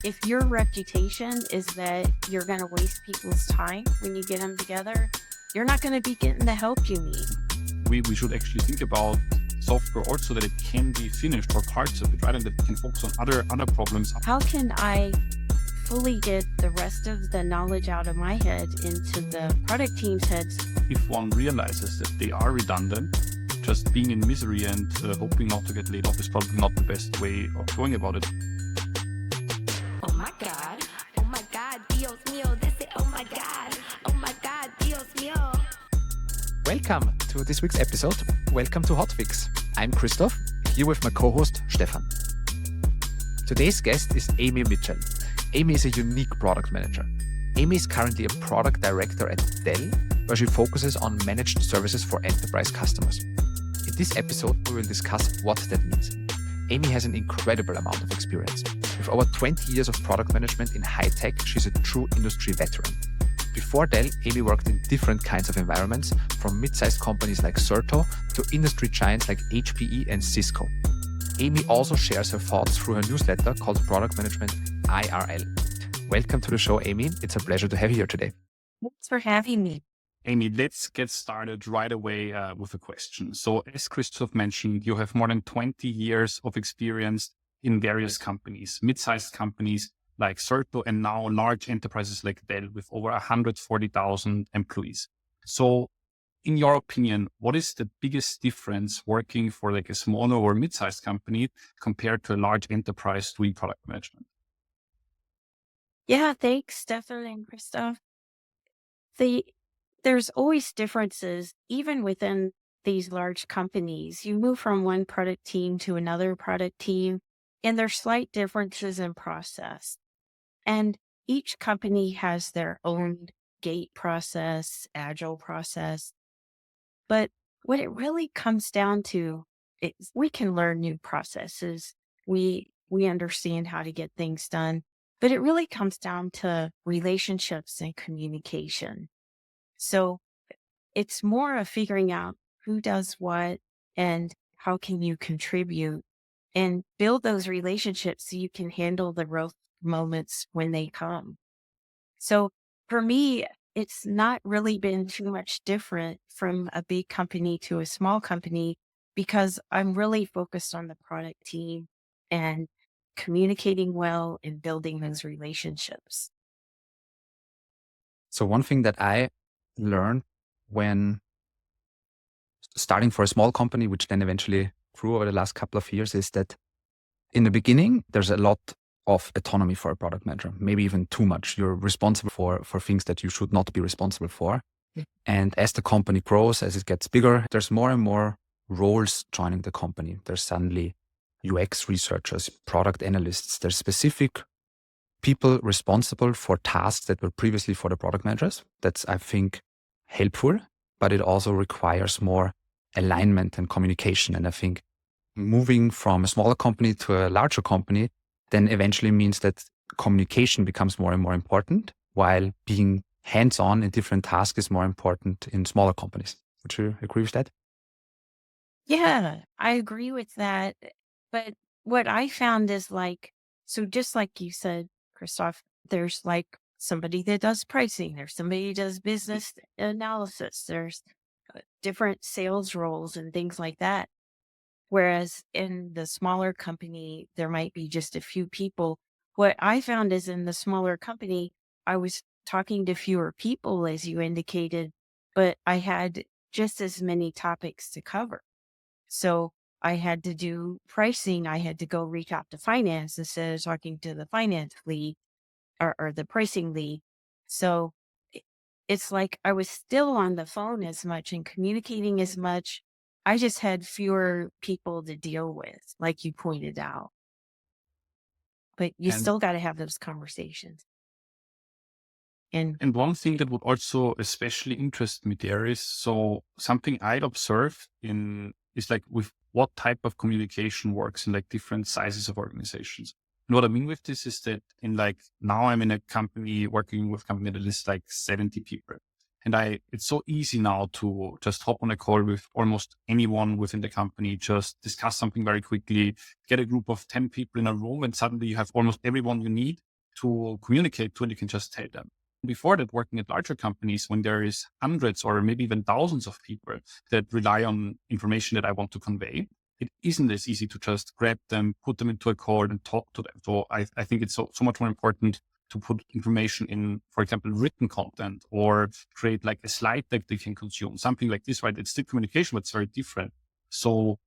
If your reputation is that you're going to waste people's time when you get them together, you're not going to be getting the help you need. We should actually think about software also that it can be finished or parts of it, right? And that it can focus on other problems. How can I fully get the rest of the knowledge out of my head into the product team's heads? If one realizes that they are redundant, just being in misery and hoping not to get laid off is probably not the best way of going about it. Oh my God, Dios mío, this is oh my God, Dios mío. Welcome to this week's episode. Welcome to Hotfix. I'm Christoph, here with my co-host Stefan. Today's guest is Amy Mitchell. Amy is a unique product manager. Amy is currently a product director at Dell, where she focuses on managed services for enterprise customers. In this episode, we will discuss what that means. Amy has an incredible amount of experience. With over 20 years of product management in high tech, she's a true industry veteran. Before Dell, Amy worked in different kinds of environments, from mid-sized companies like Certo to industry giants like HPE and Cisco. Amy also shares her thoughts through her newsletter called Product Management IRL. Welcome to the show, Amy. It's a pleasure to have you here today. Thanks for having me. Amy, let's get started right away with a question. So as Christoph mentioned, you have more than 20 years of experience in various companies, mid-sized companies like Certo, and now large enterprises like Dell with over 140,000 employees. So in your opinion, what is the biggest difference working for like a smaller or mid-sized company compared to a large enterprise doing product management? Yeah, thanks, Stefan and Christoph. There's always differences, even within these large companies. You move from one product team to another product team, and there's slight differences in process. And each company has their own gate process, agile process. But what it really comes down to is we can learn new processes. We understand how to get things done, but it really comes down to relationships and communication. So it's more of figuring out who does what and how can you contribute and build those relationships so you can handle the growth moments when they come. So for me, it's not really been too much different from a big company to a small company because I'm really focused on the product team and communicating well and building those relationships. So one thing that I learned when starting for a small company, which then eventually grew over the last couple of years, is that in the beginning, there's a lot of autonomy for a product manager, maybe even too much. You're responsible for things that you should not be responsible for. Yeah. And as the company grows, as it gets bigger, there's more and more roles joining the company. There's suddenly UX researchers, product analysts. There's specific people responsible for tasks that were previously for the product managers. That's, I think, helpful, but it also requires more alignment and communication. And I think moving from a smaller company to a larger company then eventually means that communication becomes more and more important, while being hands-on in different tasks is more important in smaller companies. Would you agree with that? Yeah, I agree with that. But what I found is so just like you said, Christoph, there's like somebody that does pricing, there's somebody who does business analysis, there's different sales roles and things like that. Whereas in the smaller company, there might be just a few people. What I found is in the smaller company, I was talking to fewer people, as you indicated, but I had just as many topics to cover. So I had to do pricing. I had to go reach out to finance instead of talking to the finance lead or the pricing lead. So i- it's like I was still on the phone as much and communicating as much. I just had fewer people to deal with, like you pointed out, but you And still got to have those conversations. And And one thing that would also especially interest me there is, so something I'd observed in is like with what type of communication works in like different sizes of organizations. And what I mean with this is that in like, now I'm in a company working with a company that is like 70 people. And it's so easy now to just hop on a call with almost anyone within the company, just discuss something very quickly, get a group of 10 people in a room, and suddenly you have almost everyone you need. to communicate to, and you can just tell them. Before that, working at larger companies, when there is hundreds or maybe even thousands of people that rely on information that I want to convey, it isn't as easy to just grab them, put them into a call and talk to them. So I think it's so much more important to put information in, for example, written content, or create like a slide deck they can consume, something like this, right? It's still communication, but it's very different. So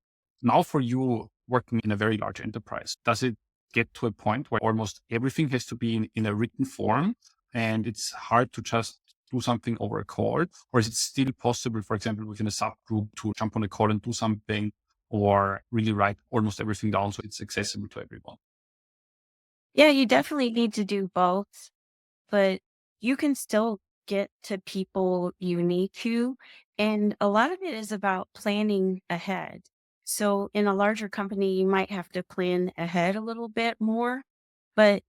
now for you working in a very large enterprise, does it get to a point where almost everything has to be in a written form and it's hard to just do something over a call? Or is it still possible, for example, within a subgroup to jump on a call and do something, or really write almost everything down so it's accessible to everyone? Yeah, you definitely need to do both, but you can still get to people you need to. And a lot of it is about planning ahead. So in a larger company, you might have to plan ahead a little bit more. But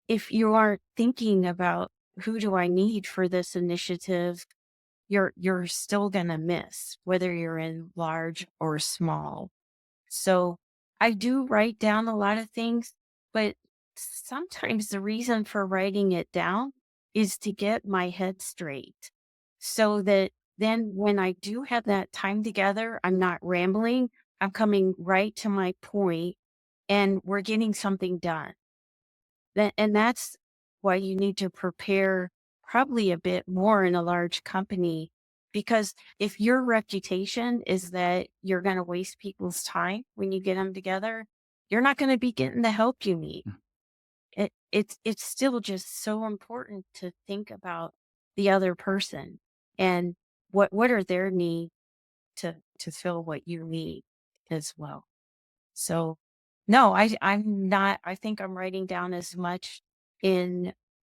if you aren't thinking about who do I need for this initiative, you're still gonna miss, whether you're in large or small. So I do write down a lot of things, but sometimes the reason for writing it down is to get my head straight so that then when I do have that time together, I'm not rambling. I'm coming right to my point and we're getting something done. And that's why you need to prepare probably a bit more in a large company. Because if your reputation is that you're going to waste people's time when you get them together, you're not going to be getting the help you need. It's still just so important to think about the other person and what are their needs to fill what you need as well. So no, I'm not. I think I'm writing down as much in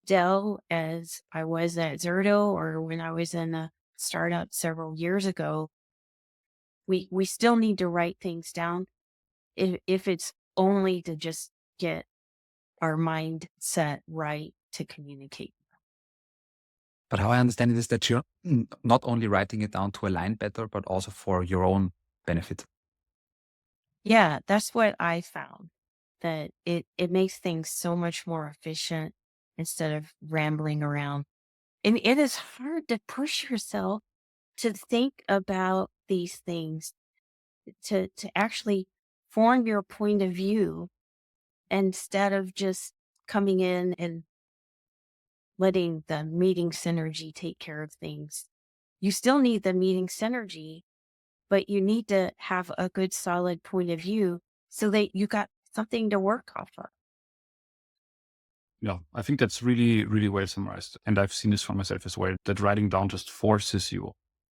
Dell as I was at Zerto or when I was in a startup several years ago. We still need to write things down if it's only to just get our mindset right to communicate. But how I understand it is that you're not only writing it down to align better, but also for your own benefit. Yeah, that's what I found. That it makes things so much more efficient instead of rambling around. And it is hard to push yourself to think about these things, to actually form your point of view instead of just coming in and letting the meeting synergy take care of things. You still need the meeting synergy, but you need to have a good solid point of view so that you got something to work off of. Yeah, I think that's really, really well summarized. And I've seen this for myself as well, that writing down just forces you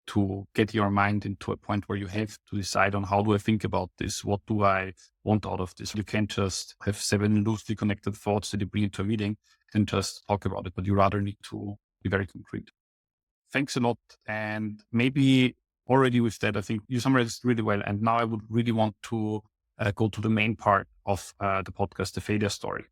to get your mind into a point where you have to decide on, how do I think about this? What do I want out of this? You can't just have 7 loosely connected thoughts that you bring into a meeting and just talk about it, but you rather need to be very concrete. Thanks a lot. And maybe already with that, I think you summarized really well. And now I would really want to go to the main part of the podcast, the failure story.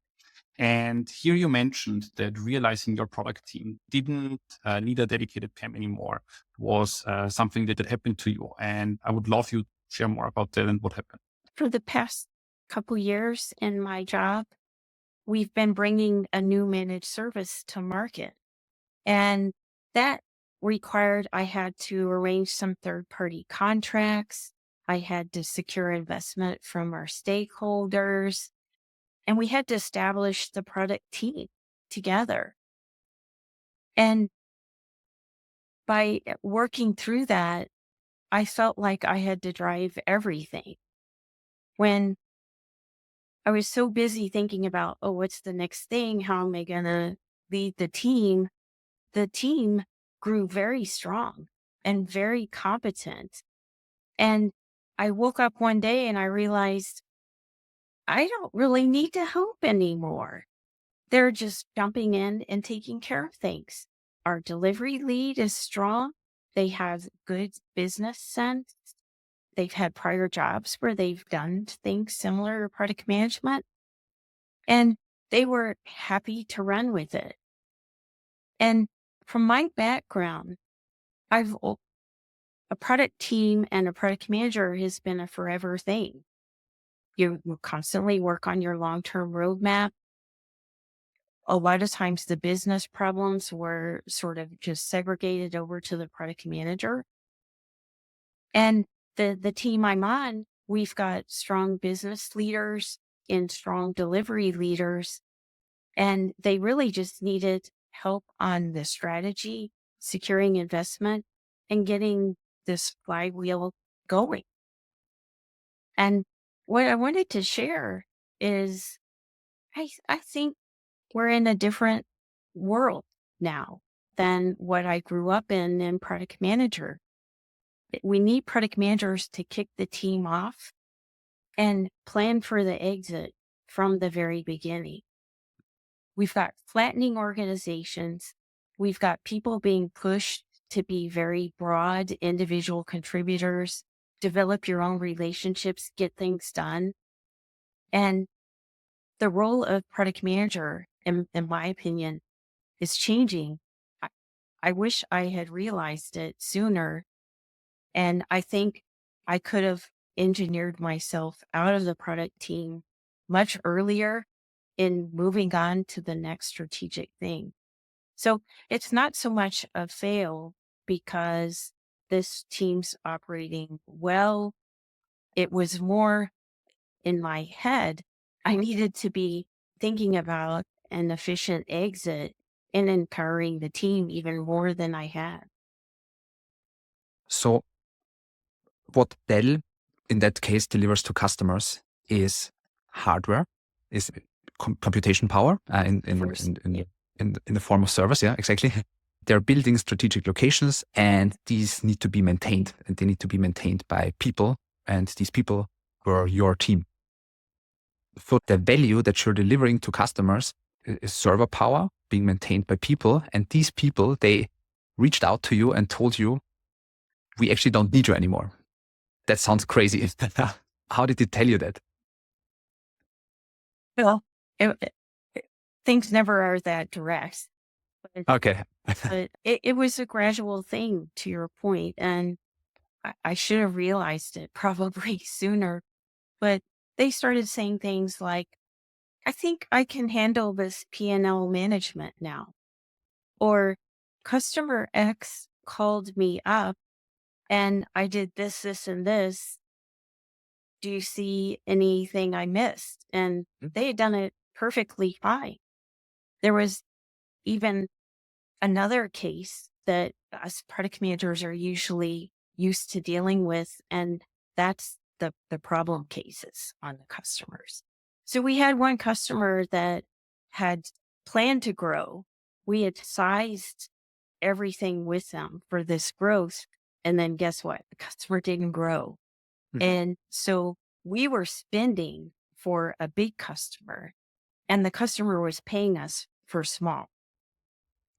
And here you mentioned that realizing your product team didn't need a dedicated PM anymore was something that had happened to you. And I would love you to share more about that and what happened. For the past couple years in my job, we've been bringing a new managed service to market. And that required I had to arrange some third-party contracts. I had to secure investment from our stakeholders, and we had to establish the product team together. And by working through that, I felt like I had to drive everything. When I was so busy thinking about, oh, what's the next thing? How am I going to lead the team? The team grew very strong and very competent. And I woke up one day and I realized I don't really need to help anymore. They're just jumping in and taking care of things. Our delivery lead is strong. They have good business sense. They've had prior jobs where they've done things similar to product management, and they were happy to run with it. And from my background, a product team and a product manager has been a forever thing. You constantly work on your long-term roadmap. a lot of times the business problems were sort of just segregated over to the product manager. And the team I'm on, we've got strong business leaders and strong delivery leaders, and they really just needed help on the strategy, securing investment, and getting this flywheel going. And what I wanted to share is I think we're in a different world now than what I grew up in product manager. We need product managers to kick the team off and plan for the exit from the very beginning. We've got flattening organizations. We've got people being pushed to be very broad individual contributors, develop your own relationships, get things done. And the role of product manager, in my opinion, is changing. I, I wish I had realized it sooner. And I think I could have engineered myself out of the product team much earlier in moving on to the next strategic thing. So it's not so much a fail because this team's operating well. It was more in my head. I needed to be thinking about an efficient exit and empowering the team even more than I had. So what Dell in that case delivers to customers is hardware, is computation power First, yeah. in the form of servers. Yeah, exactly. They're building strategic locations, and these need to be maintained, and they need to be maintained by people, and these people were your team. So the value that you're delivering to customers is server power being maintained by people, and these people, they reached out to you and told you, we actually don't need you anymore. That sounds crazy. How did they tell you that? Well, things never are that direct, but, Okay. but it was a gradual thing to your point, and I should have realized it probably sooner. But they started saying things like, I think I can handle this P&L management now. Or customer X called me up and I did this, this, and this. Do you see anything I missed? And they had done it perfectly fine. There was even another case that us product managers are usually used to dealing with, and that's the problem cases on the customers. So we had one customer that had planned to grow. We had sized everything with them for this growth. And then guess what? The customer didn't grow. And so we were spending for a big customer, and the customer was paying us for small.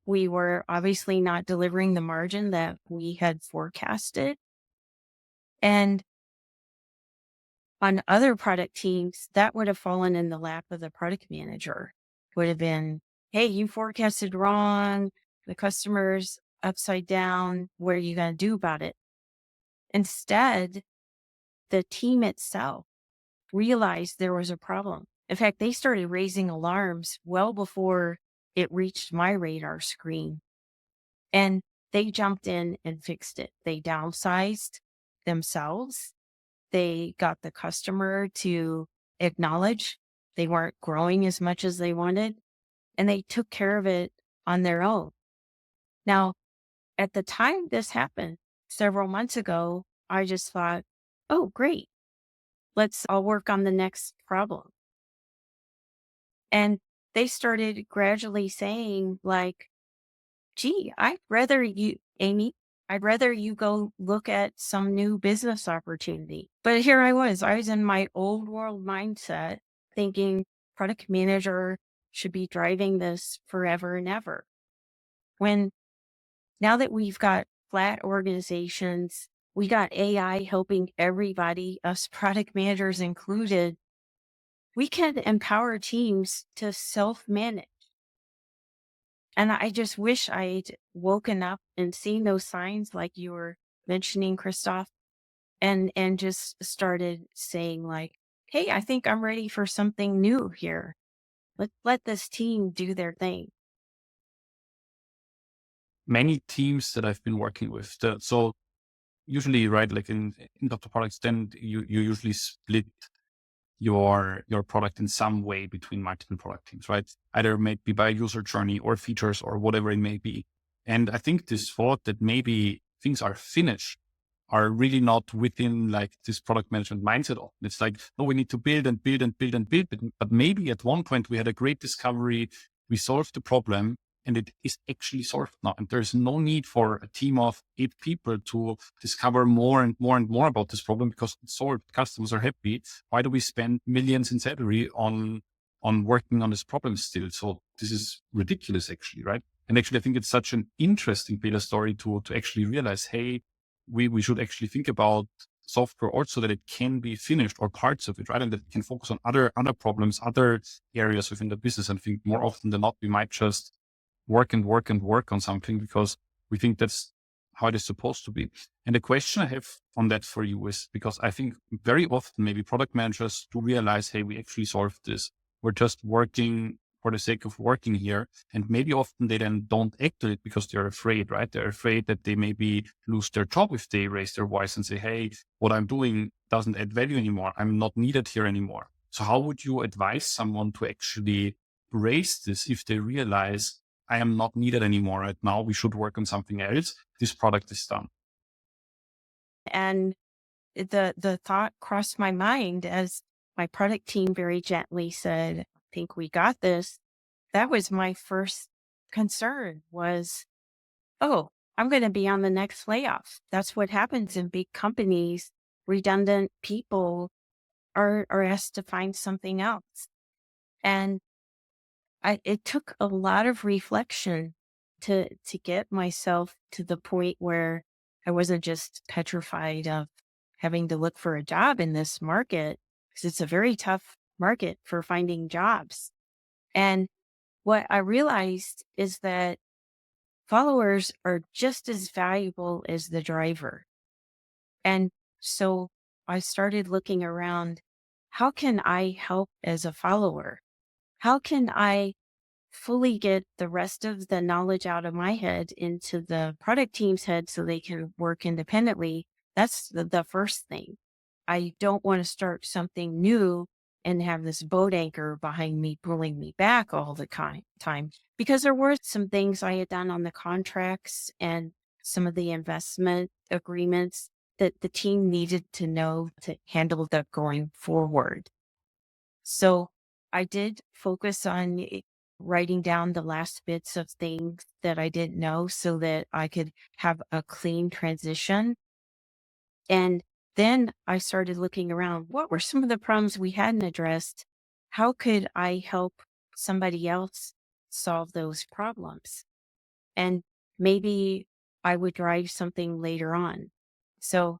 We were obviously not delivering the margin that we had forecasted. And on other product teams, that would have fallen in the lap of the product manager. Would have been, hey, you forecasted wrong. The customer's upside down. What are you going to do about it? Instead, the team itself realized there was a problem. In fact, they started raising alarms well before it reached my radar screen. And they jumped in and fixed it. They downsized themselves. They got the customer to acknowledge they weren't growing as much as they wanted, and they took care of it on their own. Now, at the time this happened several months ago, I just thought, oh, great. I'll work on the next problem. And they started gradually saying, like, gee, Amy, I'd rather you go look at some new business opportunity. But here I was in my old world mindset thinking product manager should be driving this forever and ever. When now that we've got flat organizations, we got AI helping everybody, us product managers included, we can empower teams to self-manage. And I just wish I'd woken up and seen those signs like you were mentioning, Christoph, and just started saying like, hey, I think I'm ready for something new here. Let this team do their thing. Many teams that I've been working with, so usually, right, like in Dr. Products, then you usually split your product in some way between multiple product teams, right? Either maybe by user journey or features or whatever it may be. And I think this thought that maybe things are finished are really not within like this product management mindset. It's like, no, we need to build and build and build and build. But maybe at one point we had a great discovery, we solved the problem, and it is actually solved now. And there's no need for a team of 8 people to discover more and more and more about this problem because it's solved. Customers are happy. Why do we spend millions in salary on working on this problem still? So this is ridiculous, actually, right? And actually, I think it's such an interesting data story to actually realize, hey, we should actually think about software also that it can be finished or parts of it, right? And that it can focus on other problems, other areas within the business. And I think more often than not, we might just work and work and work on something because we think that's how it is supposed to be. And the question I have on that for you is because I think very often maybe product managers do realize, hey, we actually solved this. We're just working for the sake of working here. And maybe often they then don't act on it because they're afraid, right? They're afraid that they maybe lose their job if they raise their voice and say, hey, what I'm doing doesn't add value anymore. I'm not needed here anymore. So how would you advise someone to actually raise this if they realize I am not needed anymore right now? We should work on something else. This product is done. And the thought crossed my mind as my product team very gently said, I think we got this. That was my first concern was, oh, I'm going to be on the next layoff. That's what happens in big companies. Redundant people are asked to find something else. And it took a lot of reflection to get myself to the point where I wasn't just petrified of having to look for a job in this market, because it's a very tough market for finding jobs. And what I realized is that followers are just as valuable as the driver. And so I started looking around, how can I help as a follower? How can I fully get the rest of the knowledge out of my head into the product team's head so they can work independently? That's the first thing. I don't want to start something new and have this boat anchor behind me pulling me back all the time, because there were some things I had done on the contracts and some of the investment agreements that the team needed to know to handle the going forward. So I did focus on writing down the last bits of things that I didn't know so that I could have a clean transition. And then I started looking around, what were some of the problems we hadn't addressed? How could I help somebody else solve those problems? And maybe I would drive something later on. So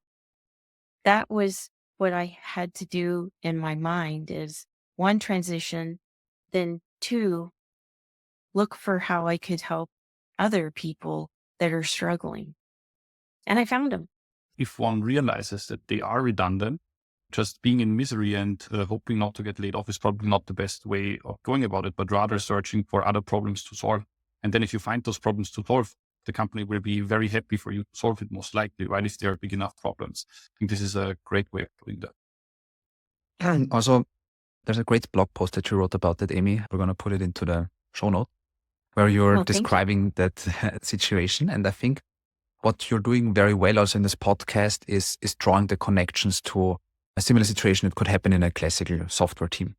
that was what I had to do in my mind is one, transition, then two, look for how I could help other people that are struggling. And I found them. If one realizes that they are redundant, just being in misery and hoping not to get laid off is probably not the best way of going about it, but rather searching for other problems to solve. And then if you find those problems to solve, the company will be very happy for you to solve it most likely, right? If there are big enough problems. I think this is a great way of doing that. And also, there's a great blog post that you wrote about that, Amy. We're going to put it into the show note where you're Oh, thank you. describing that situation. And I think what you're doing very well also in this podcast is drawing the connections to a similar situation that could happen in a classical software team.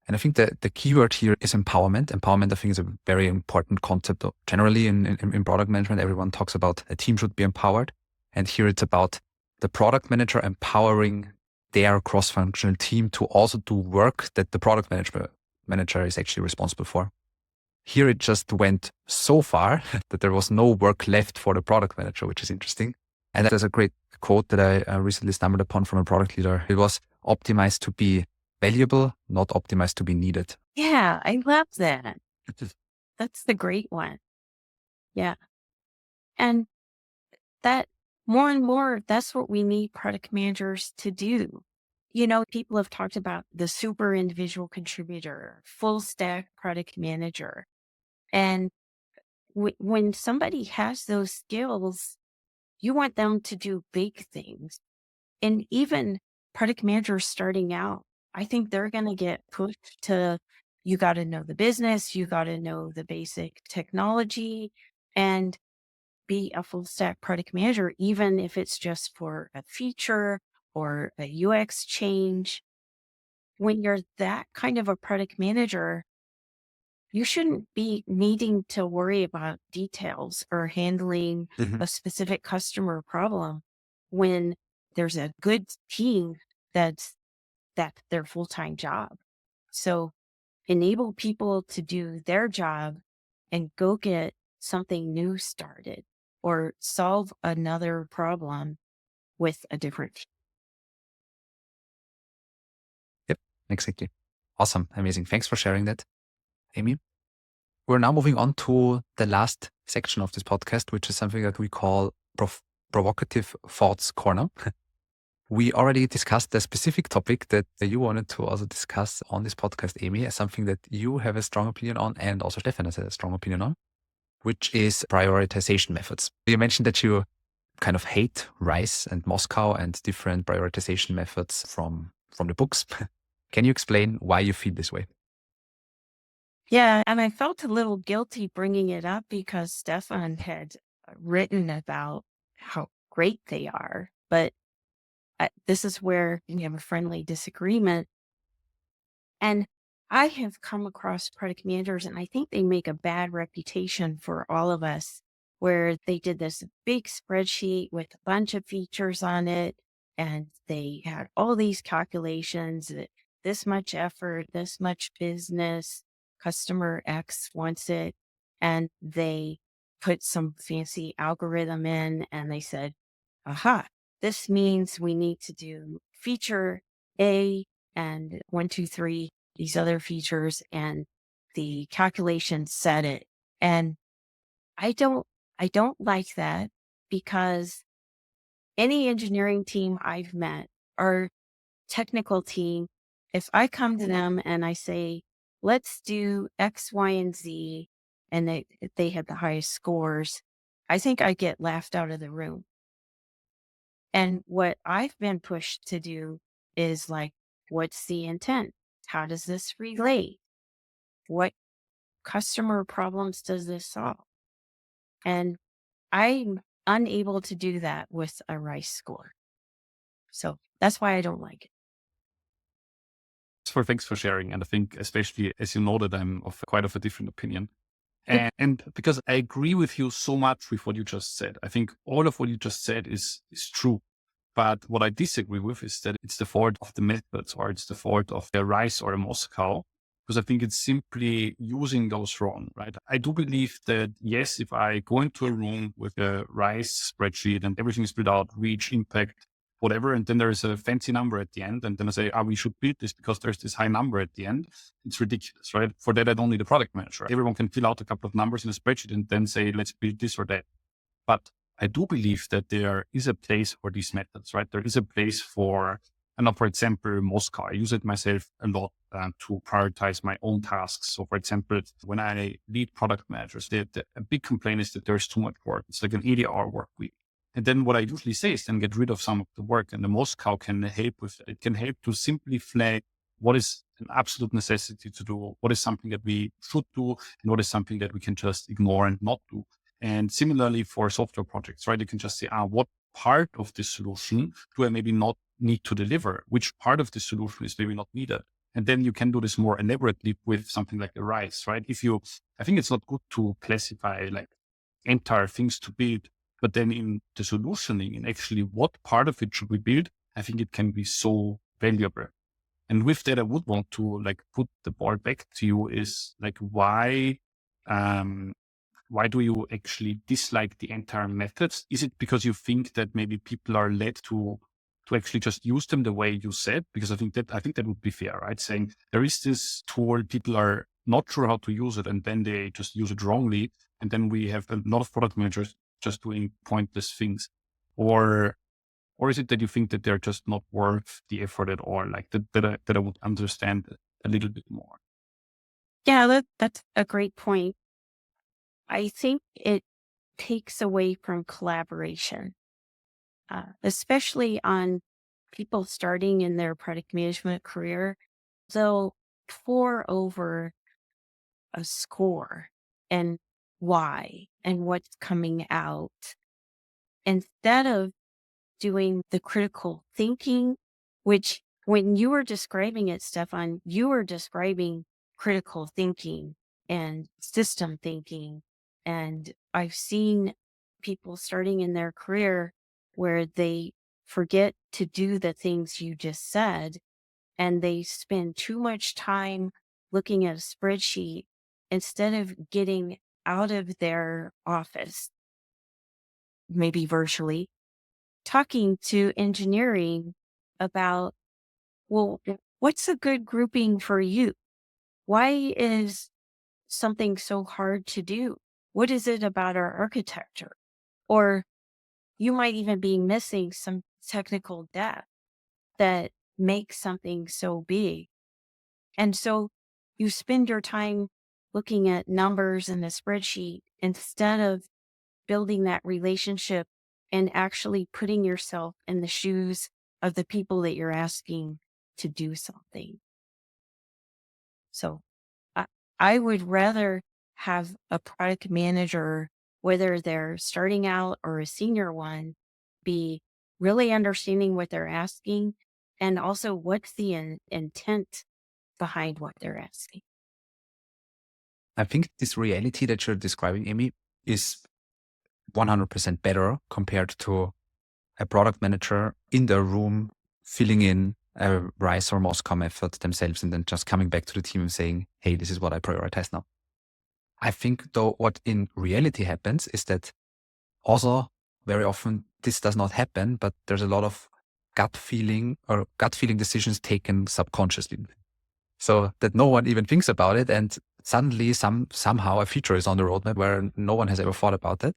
And I think that the keyword here is empowerment. Empowerment, I think, is a very important concept. Generally in product management, everyone talks about a team should be empowered. And here it's about the product manager empowering their cross-functional team to also do work that the product manager is actually responsible for. Here it just went so far that there was no work left for the product manager, which is interesting. And there's a great quote that I recently stumbled upon from a product leader. It was optimized to be valuable, not optimized to be needed. Yeah, I love that. That's the great one. Yeah. And that more and more, that's what we need product managers to do. People have talked about the super individual contributor, full stack product manager. And when somebody has those skills, you want them to do big things. And even product managers starting out, I think they're going to get pushed to, you got to know the business, you got to know the basic technology, and be a full stack product manager, even if it's just for a feature or a UX change. When you're that kind of a product manager, you shouldn't be needing to worry about details or handling Mhm. a specific customer problem when there's a good team that's their full-time job. So enable people to do their job and go get something new started or solve another problem with a different team. Yep, exactly. Awesome. Amazing. Thanks for sharing that, Amy. We're now moving on to the last section of this podcast, which is something that we call provocative thoughts corner. We already discussed the specific topic that you wanted to also discuss on this podcast, Amy, as something that you have a strong opinion on, and also Stefan has a strong opinion on, which is prioritization methods. You mentioned that you kind of hate Rice and Moscow and different prioritization methods from the books. Can you explain why you feel this way? Yeah, and I felt a little guilty bringing it up because Stefan had written about how great they are. But this is where we have a friendly disagreement. And I have come across product managers, and I think they make a bad reputation for all of us, where they did this big spreadsheet with a bunch of features on it, and they had all these calculations that this much effort, this much business, customer X wants it. And they put some fancy algorithm in, and they said, aha, this means we need to do feature A and one, two, three, these other features, and the calculation said it. And I don't, I don't like that, because any engineering team I've met or technical team, if I come to them and I say, let's do X, Y, and Z, and they have the highest scores, I think I get laughed out of the room. And what I've been pushed to do is like, what's the intent? How does this relate? What customer problems does this solve? And I'm unable to do that with a Rice score. So that's why I don't like it. Thanks for sharing. And I think, especially as you know, that I'm of quite of a different opinion. And because I agree with you so much with what you just said, I think all of what you just said is true. But what I disagree with is that it's the fault of the methods, or it's the fault of the Rice or a Moscow, because I think it's simply using those wrong, right? I do believe that, yes, if I go into a room with a Rice spreadsheet and everything is split out, reach, impact, whatever, and then there's a fancy number at the end, and then I say, we should build this because there's this high number at the end, it's ridiculous, right? For that, I don't need a product manager. Everyone can fill out a couple of numbers in a spreadsheet and then say, let's build this or that. But I do believe that there is a place for these methods, right? There is a place for, for example, Moscow. I use it myself a lot to prioritize my own tasks. So, for example, when I lead product managers, a big complaint is that there's too much work. It's like an 80-hour work week. And then what I usually say is then get rid of some of the work. And the Moscow can help with it. It can help to simply flag what is an absolute necessity to do, what is something that we should do, and what is something that we can just ignore and not do. And similarly for software projects, right? You can just say, what part of this solution do I maybe not need to deliver? Which part of the solution is maybe not needed? And then you can do this more elaborately with something like a Rice, right? I think it's not good to classify like entire things to build, but then in the solutioning, in actually what part of it should we build, I think it can be so valuable. And with that, I would want to like put the ball back to you is like, why do you actually dislike the entire methods? Is it because you think that maybe people are led to actually just use them the way you said? Because I think that would be fair, right? Saying there is this tool, people are not sure how to use it, and then they just use it wrongly. And then we have a lot of product managers just doing pointless things. Or Or is it that you think that they're just not worth the effort at all? Like that I would understand a little bit more. Yeah, that's a great point. I think it takes away from collaboration, especially on people starting in their product management career. They'll pour over a score and why and what's coming out instead of doing the critical thinking, which when you were describing it, Stefan, you were describing critical thinking and system thinking. And I've seen people starting in their career where they forget to do the things you just said, and they spend too much time looking at a spreadsheet instead of getting out of their office, maybe virtually, talking to engineering about, well, what's a good grouping for you? Why is something so hard to do? What is it about our architecture? Or you might even be missing some technical depth that makes something so big. And so you spend your time looking at numbers in a spreadsheet instead of building that relationship and actually putting yourself in the shoes of the people that you're asking to do something. So I, I would rather have a product manager, whether they're starting out or a senior one, be really understanding what they're asking and also what's the intent behind what they're asking. I think this reality that you're describing, Amy, is 100% better compared to a product manager in their room filling in a RISE or MOSCOM effort themselves and then just coming back to the team and saying, hey, this is what I prioritize now. I think, though, what in reality happens is that also very often this does not happen, but there's a lot of gut feeling decisions taken subconsciously. So that no one even thinks about it. And suddenly somehow a feature is on the roadmap where no one has ever thought about it.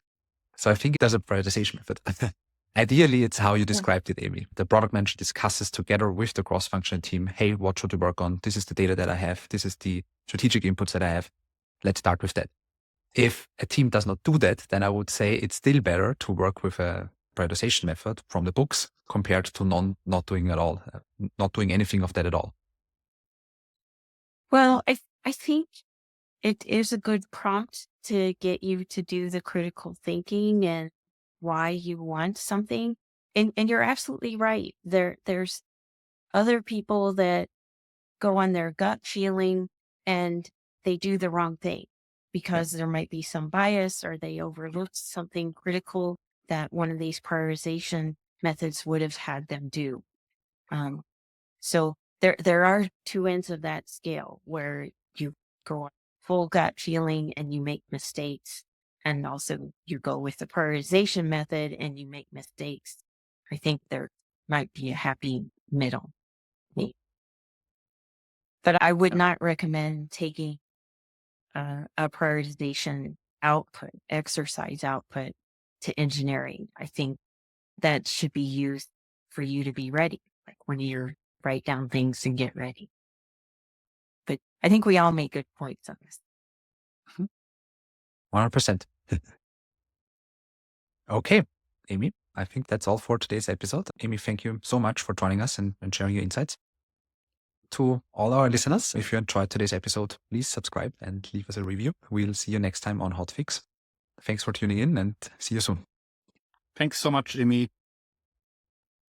So I think there's a prioritization method. Ideally, it's how you described it, Amy. The product manager discusses together with the cross-functional team, hey, what should we work on? This is the data that I have. This is the strategic inputs that I have. Let's start with that. If a team does not do that, then I would say it's still better to work with a prioritization method from the books compared to not doing at all, not doing anything of that at all. Well, I think it is a good prompt to get you to do the critical thinking and why you want something. And you're absolutely right. There's other people that go on their gut feeling and they do the wrong thing because there might be some bias or they overlooked something critical that one of these prioritization methods would have had them do. So there are two ends of that scale where you go on full gut feeling and you make mistakes. And also you go with the prioritization method and you make mistakes. I think there might be a happy middle. But I would not recommend taking a prioritization output, exercise output to engineering. I think that should be used for you to be ready, like when you write down things and get ready. But I think we all make good points on this. 100%. Okay, Amy, I think that's all for today's episode. Amy, thank you so much for joining us and sharing your insights. To all our listeners, if you enjoyed today's episode, please subscribe and leave us a review. We'll see you next time on Hotfix. Thanks for tuning in and see you soon. Thanks so much, Amy.